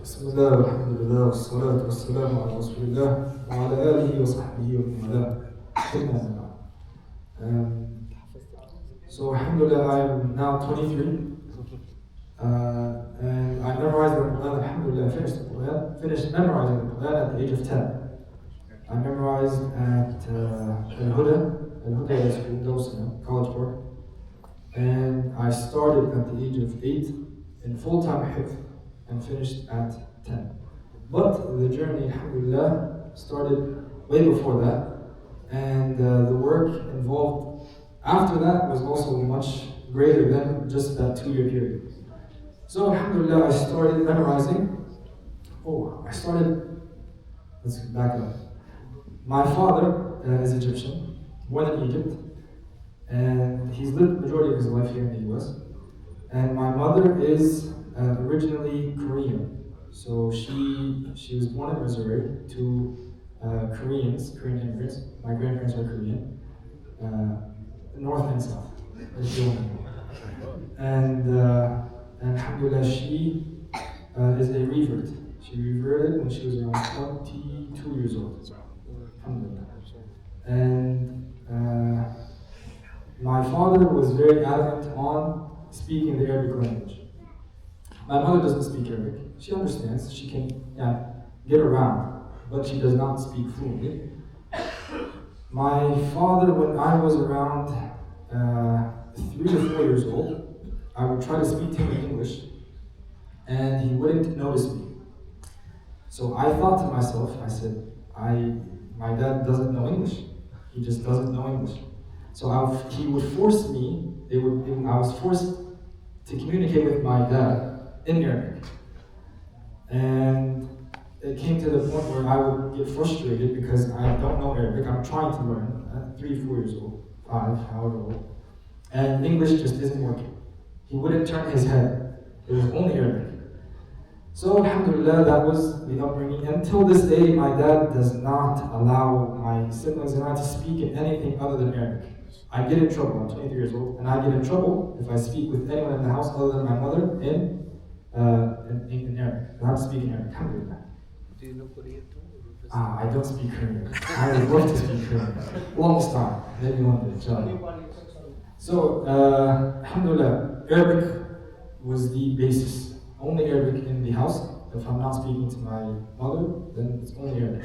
بسم الله والحمد لله والصلاة والسلام على رسول الله وعلى آله وصحبه ومن والاه. So alhamdulillah, I am now 23 and I memorized the Quran. Alhamdulillah, I finished memorizing the Quran at the age of 10. I memorized at Al-Hijrah school, College Park, and I started at the age of 8 in full-time hifz and finished at 10. But the journey, alhamdulillah, started way before that, and the work involved after that was also much greater than just that 2-year period. So alhamdulillah, I started memorizing. Let's back up. My father is Egyptian, born in Egypt, and he's lived the majority of his life here in the US. And my mother is originally Korean. So she was born in Missouri to Korean immigrants. My grandparents are Korean, North and South. And alhamdulillah, she is a revert. She reverted when she was around 22 years old. Alhamdulillah. And my father was very adamant on speaking the Arabic language. My mother doesn't speak Arabic. She understands. She can get around, but she does not speak fluently. My father, when I was around 3 to 4 years old, I would try to speak to him in English, and he wouldn't notice me. So I thought to myself, I said, my dad doesn't know English. He just doesn't know English. So he would force me, I was forced to communicate with my dad in Arabic. And it came to the point where I would get frustrated because I don't know Arabic. I'm trying to learn at 3, 4 years old, 5, however old. And English just isn't working. He wouldn't turn his head. It was only Arabic. So alhamdulillah, that was the upbringing. Until this day, my dad does not allow my siblings and I to speak in anything other than Arabic. I get in trouble. I'm 23 years old, and I get in trouble if I speak with anyone in the house other than my mother in Arabic. I have to speak in Arabic. Alhamdulillah. Do you know Korean too? I don't speak Korean. I would love to speak Korean. Longest time. Maybe one day, inshallah. So, alhamdulillah, Arabic was the basis. Only Arabic in the house. If I'm not speaking to my mother, then it's only Arabic.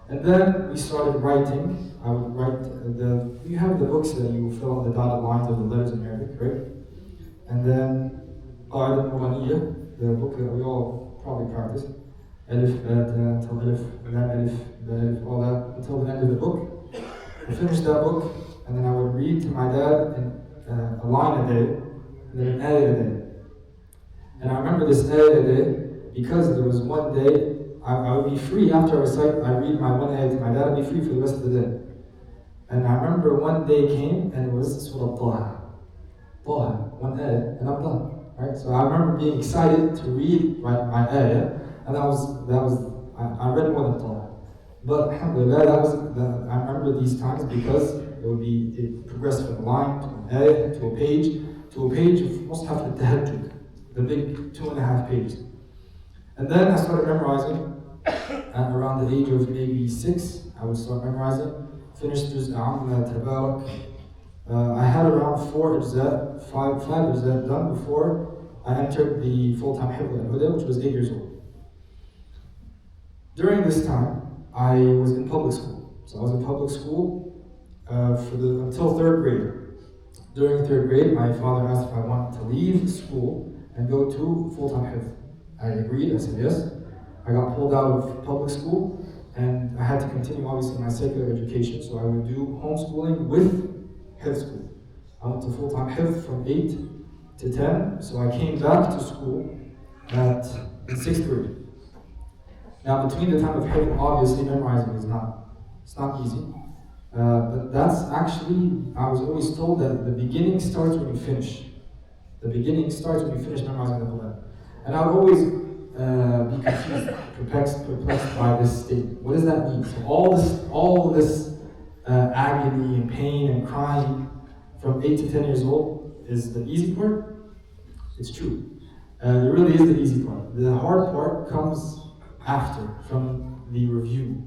And then we started writing. I would write you have the books that you fill out the dotted lines of the letters in Arabic, right? And then Qari, the book that we all probably practiced. Alif, until Alif, Lam, Alif, Ba, Alif, all that, until the end of the book. I finished that book, and then I would read to my dad a line a day, and then an ayah a day. And I remember this ayah a day, because there was one day, I would be free after I read my one ayah to my dad, I'd be free for the rest of the day. And I remember one day came, and it was Surah Taha, one ayah, and I'm done. Right? So I remember being excited to read my ayah, and I read more than Taha. But alhamdulillah, I remember these times because it progressed from a line to an ayah to a page of Mus'haf al-Tahajjud, the big 2.5 pages. And then I started memorizing at around the age of maybe 6. I would start memorizing, finished Juz' Amma Tabarak. I had around 5 ijza done before I entered the full-time hifz at Al-Hijrah, which was 8 years old. During this time, I was in public school. So I was in public school until 3rd grade. During 3rd grade, my father asked if I wanted to leave school and go to full-time hifz. I agreed, I said yes. I got pulled out of public school, and I had to continue obviously my secular education, so I would do homeschooling with hifz school. I went to full-time hifz from 8 to 10, so I came back to school in 6th grade. Now between the time of hifz, obviously memorizing it's not easy. But that's actually, I was always told that the beginning starts when you finish. The beginning starts when you finish memorizing the Quran. And I would always be confused, perplexed by this statement. What does that mean? So all this agony and pain and crying from 8 to 10 years old is the easy part? It's true. It really is the easy part. The hard part comes after, from the review.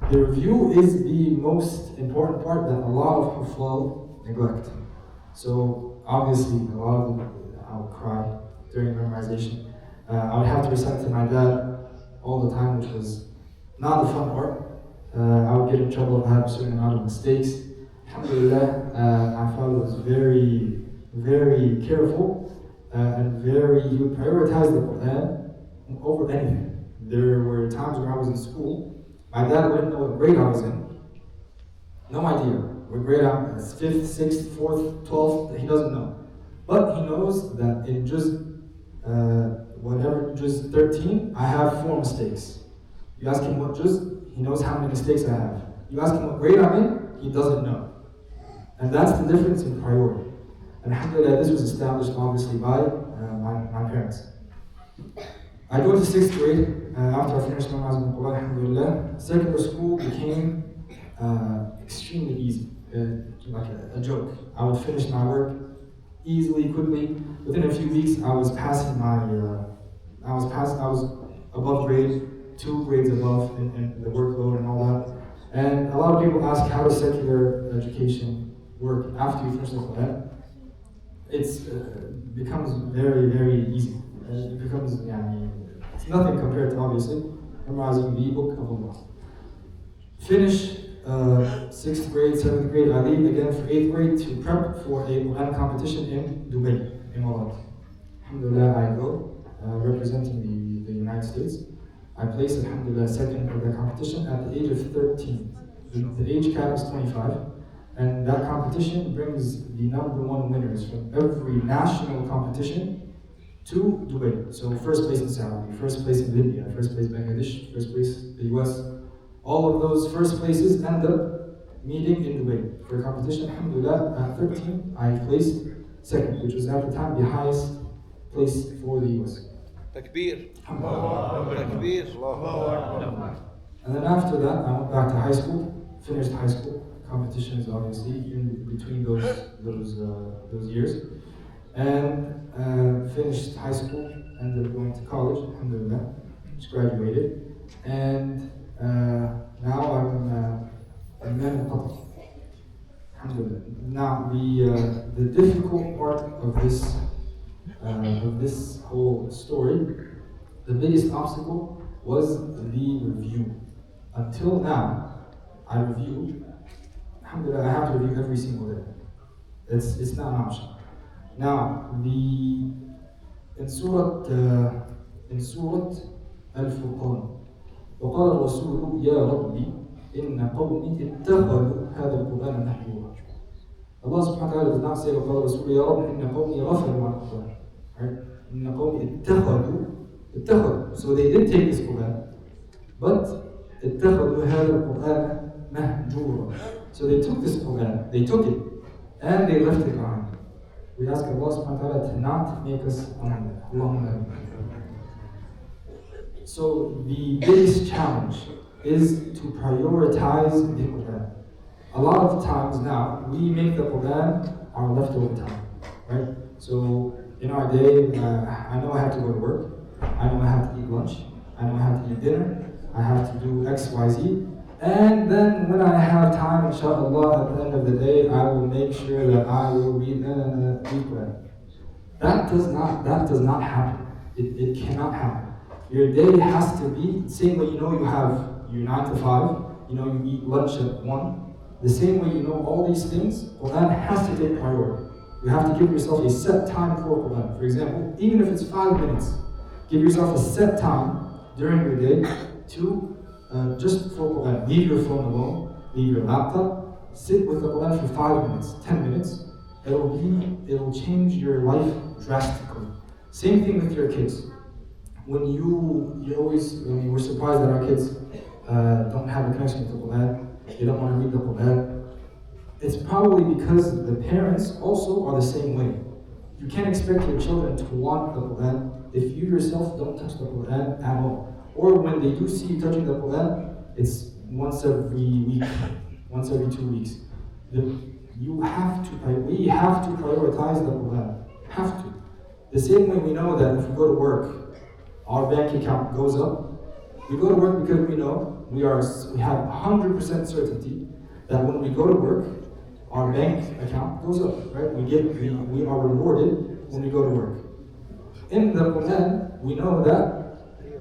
The review is the most important part that a lot of Hufal neglect. So obviously, a lot of them, I would cry during memorization. I would have to recite to my dad all the time, which was not the fun part. I would get in trouble if I had a certain amount of mistakes. Alhamdulillah, my father was very, very careful and he would prioritize the Quran over anything. There were times when I was in school, my dad wouldn't know what grade I was in. No idea what grade I'm in. 5th, 6th, 4th, 12th, he doesn't know. But he knows that in juz 13, I have 4 mistakes. You ask him what juz, he knows how many mistakes I have. You ask him what grade I'm in, he doesn't know. And that's the difference in priority. And alhamdulillah, this was established obviously by my parents. I go to 6th grade after I finished memorizing the Quran, alhamdulillah. Secular school became extremely easy, like a joke. I would finish my work easily, quickly. Within a few weeks, I was passing I was above grade, 2 grades above in the workload and all that. And a lot of people ask, how does secular education work after you finish the Quran? It becomes very, very easy. It becomes, it's nothing compared to, obviously, memorizing the book of Allah. Finish 6th grade, 7th grade, I leave again for 8th grade to prep for a Quran competition in Dubai, Emirat. Alhamdulillah, I go, representing the United States. I place, alhamdulillah, second in the competition at the age of 13. The age cap is 25. And that competition brings the #1 winners from every national competition to Dubai. So first place in Saudi, first place in Libya, first place Bangladesh, first place the US. All of those first places end up meeting in Dubai for a competition. Alhamdulillah, at 13, I placed second, which was at the time the highest place for the US. Takbir. Takbir. And then after that, I went back to high school, finished high school. Competitions, obviously, in between those years, and finished high school, ended up going to college, alhamdulillah, just graduated, and now I'm a man in public, alhamdulillah. Now the difficult part of this whole story, the biggest obstacle was the review. Until now, I review. Alhamdulillah, I have to review every single day. It's not an option. Now, in Surah Al-Furqan, وقال الرسول يا ربي إن قومي اتخذوا هذا القرآن محجورا. Allah subhanahu wa ta'ala does not say وقال الرسول يا رب إن قومي غفلوا عن القرآن. Right? إن قومي اتخذوا. So they did take this Quran, but اتخذوا هذا القرآن محجورا. So they took this Quran, they took it, and they left it behind. We ask Allah subhanahu wa ta'ala to not make us on Allahumma. So the biggest challenge is to prioritize the Quran. A lot of times now, we make the Quran our leftover time, right? So in our day, I know I have to go to work, I know I have to eat lunch, I know I have to eat dinner, I have to do X, Y, Z. And then when I have time, inshallah, at the end of the day, I will make sure that I will read the Quran. That does not happen. It cannot happen. Your day has to be, same way you have your 9 to 5, you eat lunch at 1. The same way all these things, Quran has to take priority. You have to give yourself a set time for Quran. For example, even if it's 5 minutes, give yourself a set time during your day to just for Quran. Leave your phone alone, leave your laptop, sit with the Quran for 5 minutes, 10 minutes. It'll change your life drastically. Same thing with your kids. When we're surprised that our kids don't have a connection with the Quran, they don't want to read the Quran. It's probably because the parents also are the same way. You can't expect your children to want the Quran if you yourself don't touch the Quran at all. Or when they do see you touching the Quran, it's once every week, once every 2 weeks. We have to prioritize the Quran. Have to. The same way we know that if we go to work, our bank account goes up. We go to work because we know we have 100% certainty that when we go to work, our bank account goes up, right? We are rewarded when we go to work. In the Quran, we know that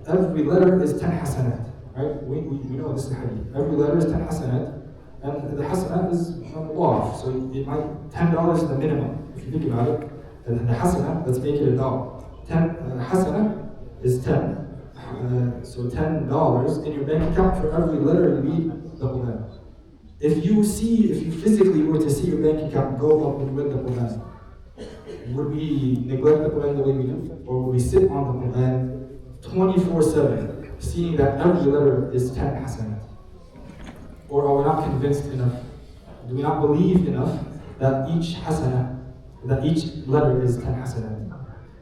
every letter is 10 hasanat, right? We know this is hadith. Every letter is 10 hasanat, and the hasanat is Allah. So it might, $10 is the minimum, if you think about it. And the hasanat, let's make it a dollar. 10 hasanat is 10. So $10 in your bank account for every letter you read the Quran. If you physically were to see your bank account go up when you read the Quran, would we neglect the Quran the way we do? Or would we sit on the Quran 24/7, seeing that every letter is 10 hasanat? Or are we not convinced enough? Do we not believe enough that each letter is 10 hasanat?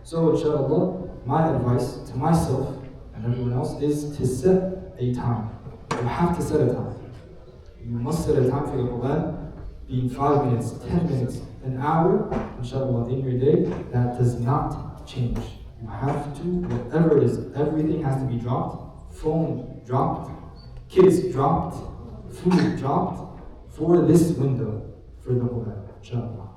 So inshallah, my advice to myself and everyone else is to set a time. You have to set a time. You must set a time for the Quran, being 5 minutes, 10 minutes, an hour, inshallah, in your day. That does not change. You have to, whatever it is, everything has to be dropped. Phone dropped, kids dropped, food dropped, for this window, for the Quran, inshallah.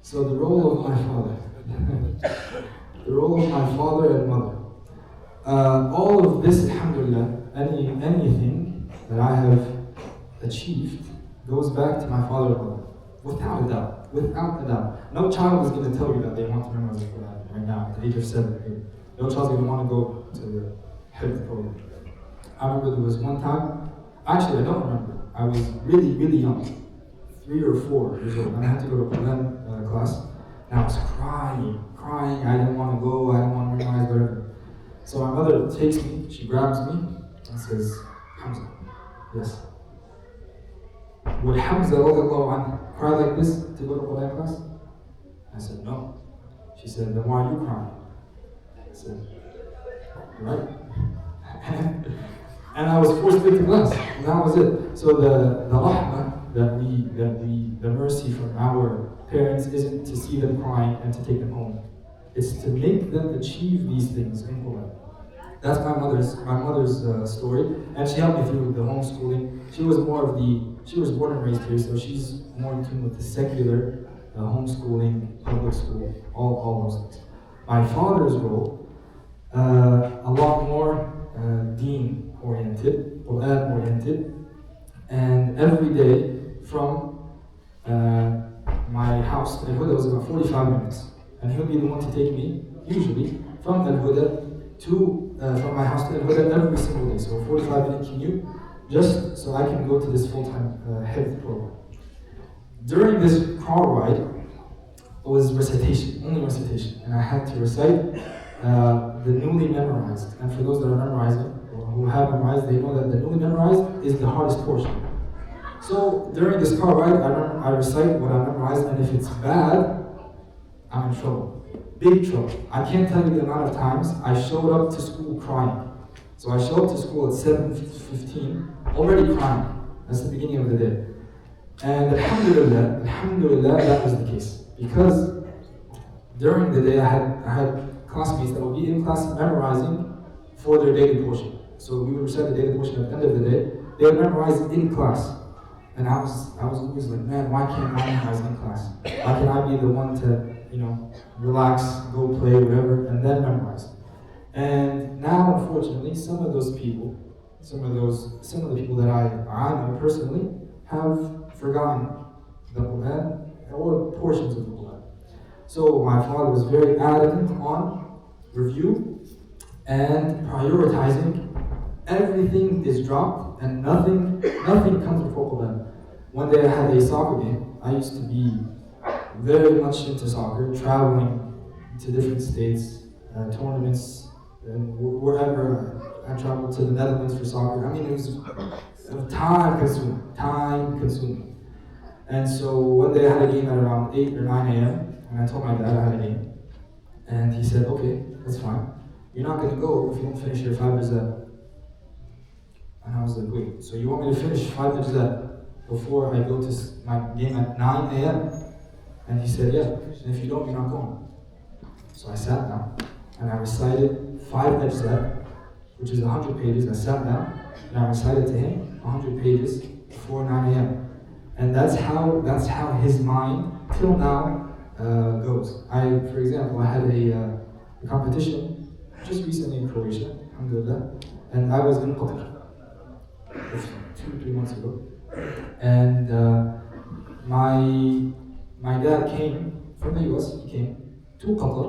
So the role of my father, the role of my father and mother. All of this, alhamdulillah, anything that I have achieved goes back to my father and mother. Without a doubt. Without a doubt. No child is going to tell you that they want to memorize the Quran right now at the age of 7 or 8. No child's going to want to go to the Hifz program. I remember there was one time, actually I don't remember, I was really, really young, 3 or 4 years old, and I had to go to a Quran class, and I was crying, I didn't want to go, I didn't want to memorize, whatever. So my mother takes me, she grabs me, and says, Hamza, yes. Would Hamza cry like this to go to Quran class? I said, no. She said, then why are you crying? I said, right? And I was forced to take the class, and that was it. So the rahmah the mercy from our parents isn't to see them crying and to take them home. It's to make them achieve these things in Quran. That's my mother's story, and she helped me through the homeschooling. She was born and raised here, so she's more in tune with the secular homeschooling, public school, all those things. My father's role, a lot more deen oriented, Quran oriented, and every day from my house to Al-Huda was about 45 minutes, and he'll be the one to take me usually from Al-Huda from my house to Al-Huda every single day. So a 45-minute commute, just so I can go to this full-time Hifz program. During this car ride, it was recitation, only recitation, and I had to recite the newly memorized. And for those that are memorizing, or who have memorized, they know that the newly memorized is the hardest portion. So during this car ride, I recite what I memorized, and if it's bad, I'm in trouble. Big trouble. I can't tell you the amount of times I showed up to school crying. So I showed up to school at 7:15, already crying. That's the beginning of the day. And alhamdulillah, that was the case. Because during the day I had classmates that would be in class memorizing for their daily portion. So we would recite the daily portion at the end of the day. They would memorize in class. And I was always like, man, why can't I memorize in class? Why can I be the one to, relax, go play, whatever, and then memorize? And now, unfortunately, some of the people that I know personally have forgotten the Quran or portions of the Quran. So my father was very adamant on review and prioritizing. Everything is dropped and nothing comes before Quran. One day I had a soccer game. I used to be very much into soccer, traveling to different states, tournaments, and wherever. I traveled to the Netherlands for soccer. I mean, it was time consuming. And so one day I had a game at around 8 or 9 a.m. and I told my dad I had a game. And he said, okay, that's fine. You're not going to go if you don't finish your 5 Rizal. And I was like, wait, so you want me to finish 5 ajza before I go to my game at 9 a.m.? And he said, yeah, and if you don't, you're not going. So I sat down, and I recited 5 ajza, which is 100 pages. I sat down, and I recited to him 100 pages before 9 a.m. And that's how his mind, till now, goes. For example, I had a competition just recently in Croatia, alhamdulillah, and I was in Qatar 2-3 months ago. And my dad came from the US, he came to Qatar.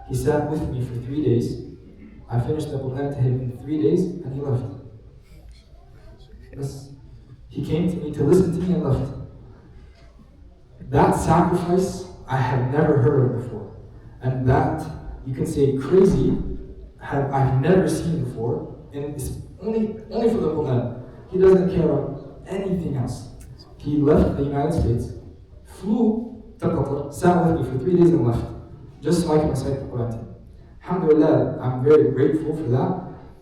He sat with me for 3 days. I finished the Quran to him in 3 days, and he left. He came to me to listen to me and left. That sacrifice I have never heard of before. And that, you can say crazy, I've never seen before. And it's only for the Quran. He doesn't care about anything else. He left the United States, flew to Qatar, sat with me for 3 days and left. Just so I can recite the Quran to him. Alhamdulillah, I'm very grateful for that.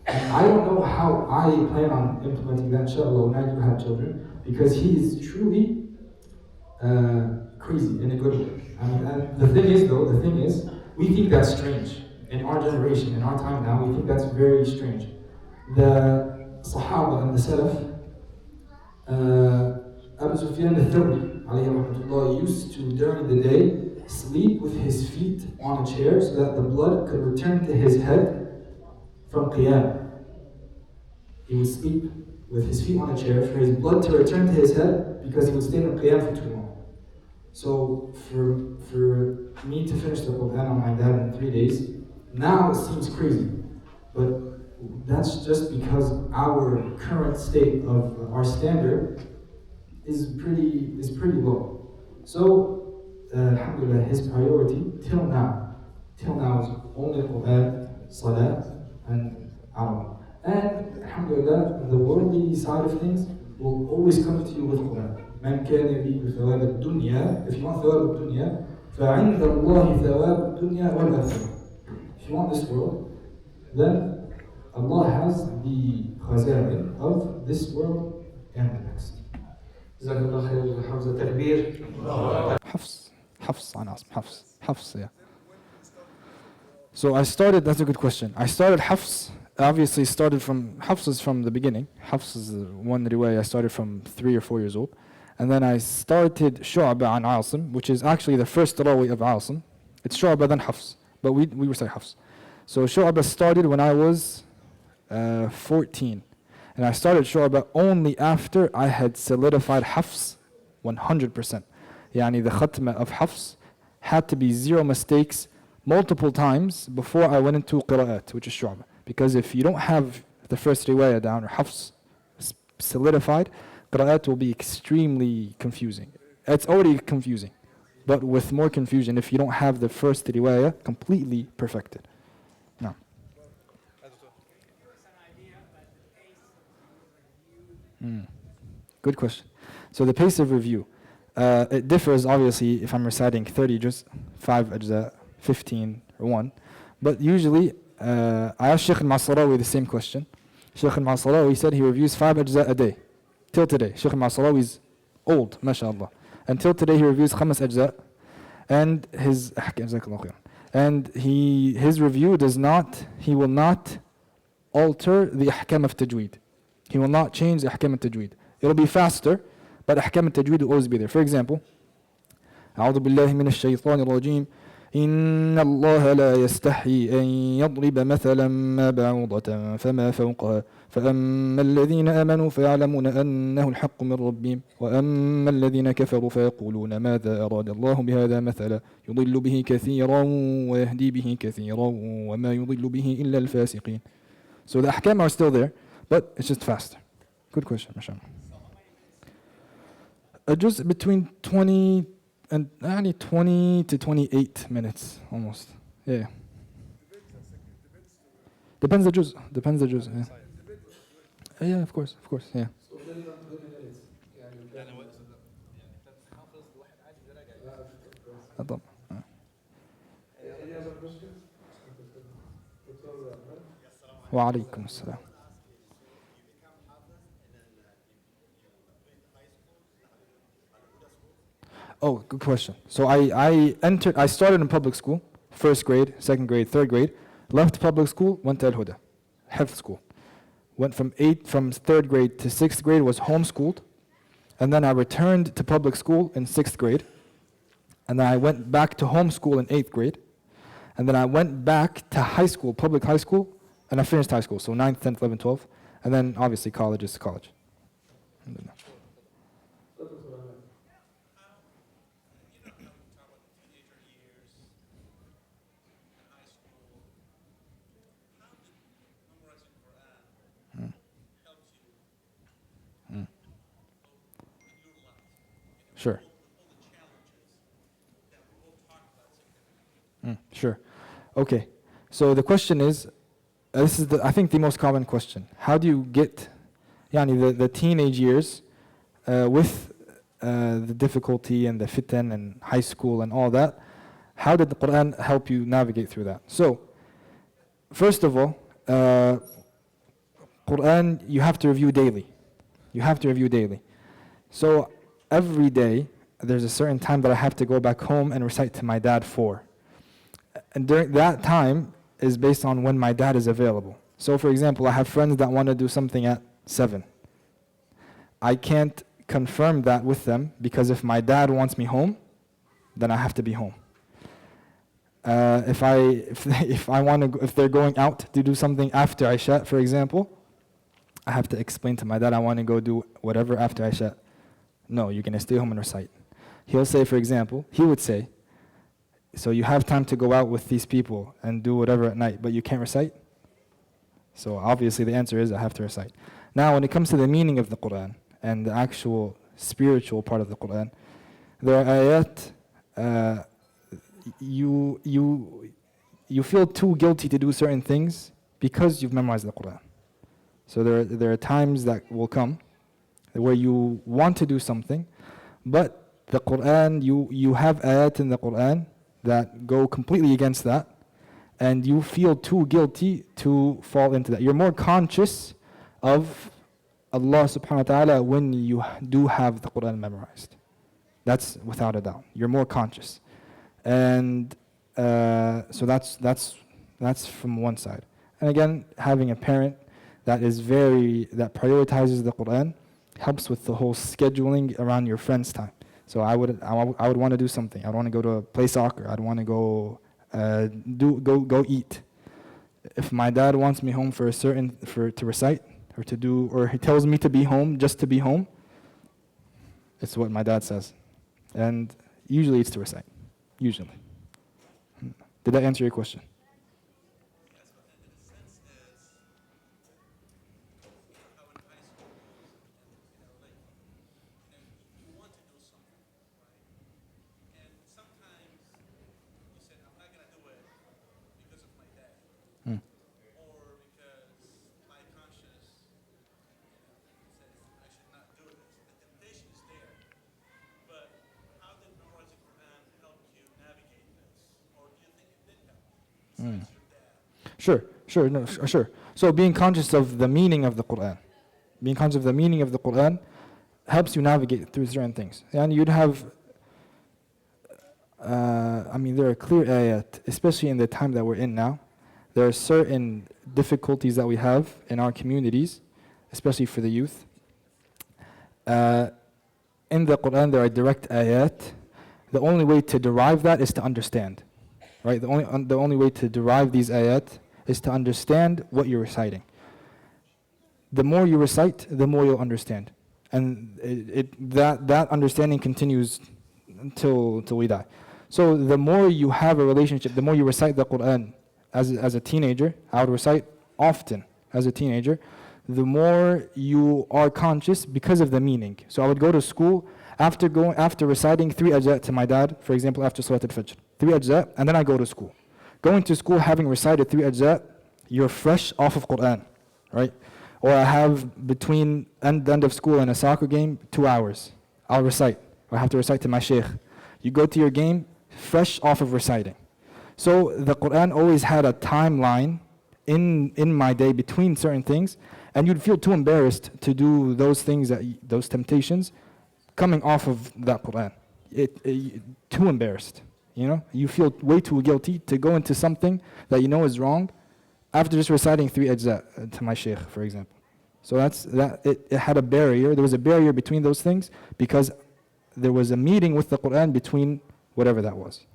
And I don't know how I plan on implementing that, inshallah, when I do have children, because he is truly crazy in a good way. I mean, and the thing is, we think that's strange. In our generation, in our time now, we think that's very strange. The Sahaba and the Salaf, Abu Sufyan al-Thawri, alayhi rahmatullah, used to, during the day, sleep with his feet on a chair so that the blood could return to his head from qiyam. He would sleep with his feet on a chair for his blood to return to his head because he would stay in qiyam for too long. So for me to finish the Quran on my dad in 3 days, now it seems crazy. But that's just because our current state of our standard is pretty low. So alhamdulillah, his priority till now is only Quran, Salah, and Amal. And alhamdulillah, the worldly side of things will always come to you with Quran. من كان يريد ثواب الدنيا, if you want ثواب الدنيا, فعند الله ثواب الدنيا والآخرة. If you want this world, then Allah has the khaza'in of this world and the next. جزاك الله خير حمزة. تكبير. حفص أنا اسم حفص yeah. So I started, that's a good question. I started Hafs, obviously Hafs is from the beginning. Hafs is one riwayah I started from 3 or 4 years old. And then I started Shu'ba an Asim, which is actually the first rawi of Asim. It's Shu'ba then Hafs, but we recite Hafs. So Shu'ba started when I was 14. And I started Shu'ba only after I had solidified Hafs 100%. Yani the khatma of Hafs had to be 0 mistakes multiple times before I went into Qira'at, which is Shu'ba. Because if you don't have the first riwayah down or Hafs solidified, Qira'at will be extremely confusing. It's already confusing, but with more confusion if you don't have the first riwayah completely perfected. No. Good question. So the pace of review, it differs obviously if I'm reciting 30 juz, 5 ajza, 15 or 1. But usually, I asked Shaykh al-Masarawi the same question. Shaykh al-Masarawi said he reviews 5 ajza a day. Till today. Shaykh al-Masarawi is old, mashallah. Until today he reviews 5 ajza. And his review he will not alter the ahkam of tajweed. He will not change the ahkam of tajweed. It'll be faster, but ahkam of tajweed will always be there. For example, أعوذ بالله من الشيطان الرجيم إن الله لا يستحي أن يضرب مثلا ما بعوضة فما فوقها فأما الذين آمنوا فيعلمون أنه الحق من ربهم وأما الذين كفروا فيقولون ماذا أراد الله بهذا مثلا يضل به كثيرا ويهدي به كثيرا وما يضل به إلا الفاسقين. So the ahkam are still there, but it's just faster. Good question, mashallah. Just between 20 to 28 minutes, almost. Yeah. Depends the juz. Yeah. Yeah, of course. Yeah. وعليكم السلام. Oh, good question. So I started in public school, first grade, second grade, third grade, left public school, went to Al-Huda, Hifz school. Went from third grade to sixth grade, was homeschooled, and then I returned to public school in sixth grade, and then I went back to homeschool in eighth grade, and then I went back to high school, public high school, and I finished high school, so 9th, 10th, 11th, 12th, and then obviously college is college. Alhamdulillah. Sure. Sure. Okay. So the question is, this is I think the most common question. How do you get the teenage years with the difficulty and the fitan and high school and all that? How did the Quran help you navigate through that? So, first of all, Quran you have to review daily. You have to review daily. So every day there's a certain time that I have to go back home and recite to my dad for. And during that time is based on when my dad is available. So for example, I have friends that want to do something at 7. I can't confirm that with them because if my dad wants me home, then I have to be home. If they're going out to do something after Isha, for example, I have to explain to my dad I want to go do whatever after Isha. No, you're going to stay home and recite. He'll say, for example, he would say, so you have time to go out with these people and do whatever at night, but you can't recite? So obviously the answer is I have to recite. Now when it comes to the meaning of the Quran and the actual spiritual part of the Quran, there are ayat, you feel too guilty to do certain things because you've memorized the Quran. So there are times that will come where you want to do something, but the Quran, you have ayat in the Quran that go completely against that, and you feel too guilty to fall into that. You're more conscious of Allah subhanahu wa ta'ala when you do have the Quran memorized. That's without a doubt. You're more conscious. And so that's from one side. And again, having a parent that prioritizes the Quran helps with the whole scheduling around your friends' time. So I would want to do something. I would want to go to play soccer. I'd want to go go eat. If my dad wants me home to recite or he tells me to be home just to be home, it's what my dad says, and usually it's to recite. Usually. Did that answer your question? Sure. So being conscious of the meaning of the Quran, helps you navigate through certain things. And you'd have, there are clear ayat, especially in the time that we're in now. There are certain difficulties that we have in our communities, especially for the youth. In the Quran, there are direct ayat. The only way to derive that is to understand. Right? The only way to derive these ayat is to understand what you're reciting. The more you recite, the more you'll understand. And that understanding continues until we die. So the more you have a relationship, the more you recite the Quran as a teenager, I would recite often as a teenager, the more you are conscious because of the meaning. So I would go to school after reciting 3 ajza to my dad, for example, after Salat al-Fajr. 3 ajza, and then I go to school. Going to school having recited 3 ajza, you're fresh off of Quran, right? Or I have between the end of school and a soccer game, 2 hours. I'll recite. Or I have to recite to my shaykh. You go to your game, fresh off of reciting. So the Quran always had a timeline in my day between certain things, and you'd feel too embarrassed to do those things, those temptations, coming off of that Quran. too embarrassed. You know, you feel way too guilty to go into something that you know is wrong after just reciting 3 ajza to my sheikh, for example. So it had a barrier. There was a barrier between those things because there was a meeting with the Quran between whatever that was.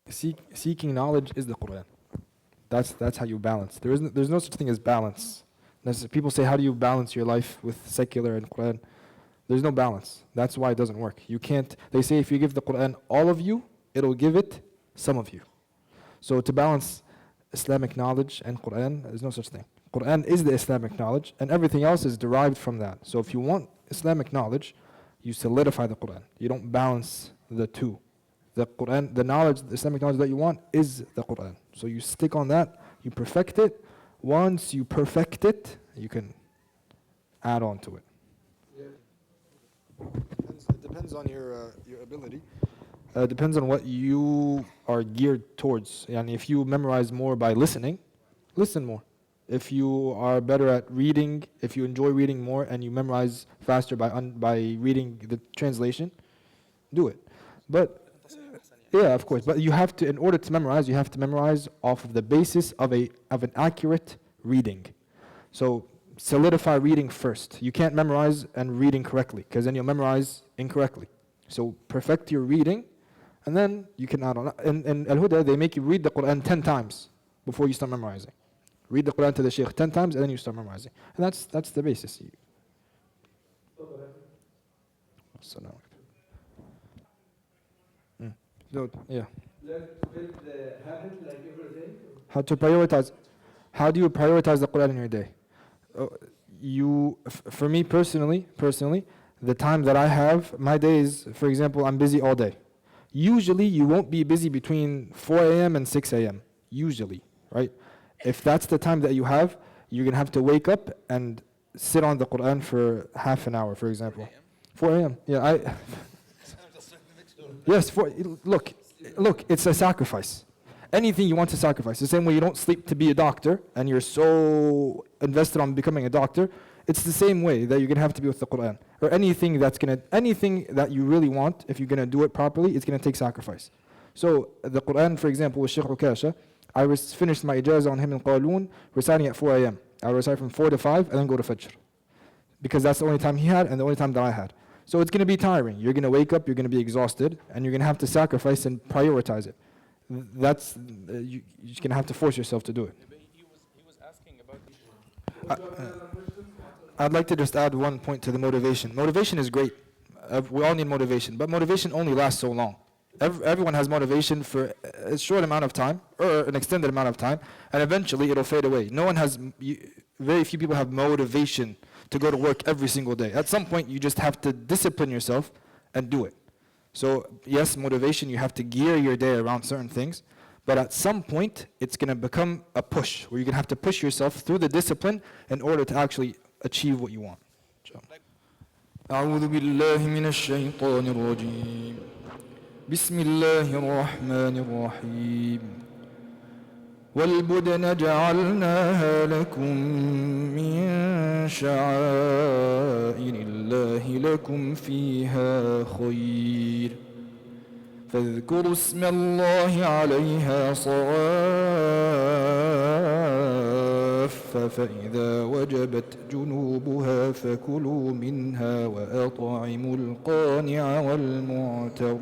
Seeking knowledge is the Quran. That's how you balance. There's no such thing as balance. People say, how do you balance your life with secular and Quran? There's no balance. That's why it doesn't work. You can't. They say if you give the Quran all of you, it'll give it some of you. So to balance Islamic knowledge and Quran, there's no such thing. Quran is the Islamic knowledge, and everything else is derived from that. So if you want Islamic knowledge, you solidify the Quran. You don't balance the two. The Quran, the knowledge, the Islamic knowledge that you want is the Quran. So you stick on that, you perfect it. Once you perfect it, you can add on to it. It depends on your ability. Depends on what you are geared towards. And if you memorize more by listening, listen more. If you are better at reading, if you enjoy reading more and you memorize faster by reading the translation, do it. But yeah, of course. But you have to, in order to memorize, you have to memorize off of the basis of an accurate reading. So solidify reading first. You can't memorize and read incorrectly, because then you'll memorize incorrectly. So perfect your reading, and then you can add on. In Al-Huda, they make you read the Quran 10 times before you start memorizing. Read the Quran to the Shaykh 10 times, and then you start memorizing. And that's the basis. So, yeah. How to prioritize? How do you prioritize the Quran in your day? For me personally, the time that I have, my days, for example, I'm busy all day. Usually, you won't be busy between 4 a.m. and 6 a.m. Usually, right? If that's the time that you have, you're gonna have to wake up and sit on the Quran for half an hour, for example. 4 a.m. Yeah, Yes, look, it's a sacrifice. Anything you want to sacrifice. The same way you don't sleep to be a doctor and you're so invested on becoming a doctor, it's the same way that you're going to have to be with the Quran. Or anything that you really want, if you're going to do it properly, it's going to take sacrifice. So the Quran, for example, with Shaykh Ukasha, I finished my ijazah on him in Qaloon, reciting at 4 a.m. I would recite from 4 to 5 and then go to Fajr. Because that's the only time he had and the only time that I had. So it's going to be tiring. You're going to wake up, you're going to be exhausted, and you're going to have to sacrifice and prioritize it. You're just going to have to force yourself to do it. He was asking about I'd like to just add one point to the motivation. Motivation is great. We all need motivation, but motivation only lasts so long. Everyone has motivation for a short amount of time, or an extended amount of time, and eventually it'll fade away. Very few people have motivation to go to work every single day. At some point, you just have to discipline yourself and do it. So yes, motivation, you have to gear your day around certain things, but at some point, it's going to become a push, where you're going to have to push yourself through the discipline in order to actually achieve what you want. أعوذ بالله من الشيطان الرجيم بسم الله الرحمن الرحيم والبدن جعلناها لكم من شعائر الله لكم فيها خير فاذكروا اسم الله عليها صواف فإذا وجبت جنوبها فكلوا منها وأطعموا القانع والمعتر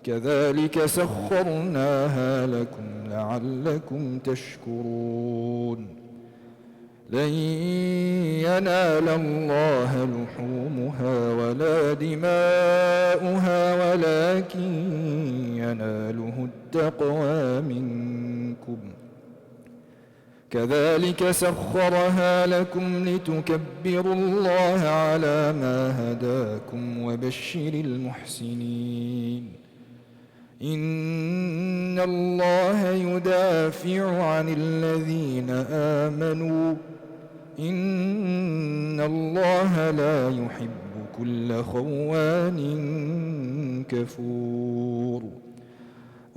كذلك سخرناها لكم لعلكم تشكرون لن ينال الله لحومها ولا دماؤها ولكن يناله التقوى منكم كذلك سخرها لكم لتكبروا الله على ما هداكم وبشر المحسنين إن الله يدافع عن الذين آمنوا إن الله لا يحب كل خوان كفور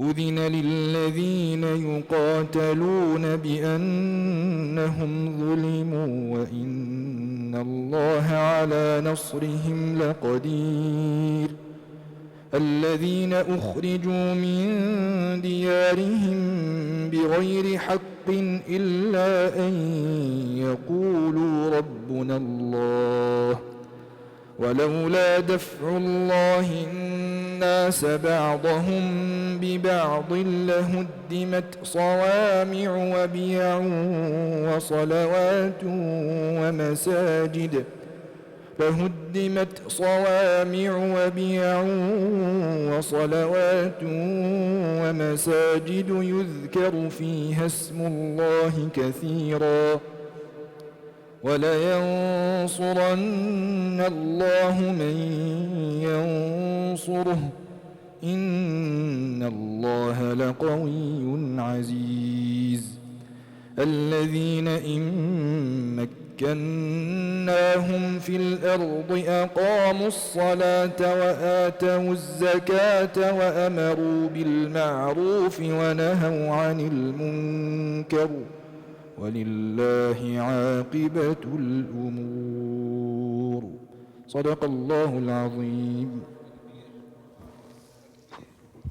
أذن للذين يقاتلون بأنهم ظلموا وإن إن الله على نصرهم لقدير الذين أخرجوا من ديارهم بغير حق إلا أن يقولوا ربنا الله ولولا دفع الله الناس بعضهم ببعض لهدمت صوامع وبيع وصلوات ومساجد يذكر فيها اسم الله كثيرا ولينصرن الله من ينصره إن الله لقوي عزيز الذين إن مكناهم في الأرض أقاموا الصلاة وآتوا الزكاة وأمروا بالمعروف ونهوا عن المنكر ولله عاقبة الأمور صدق الله العظيم.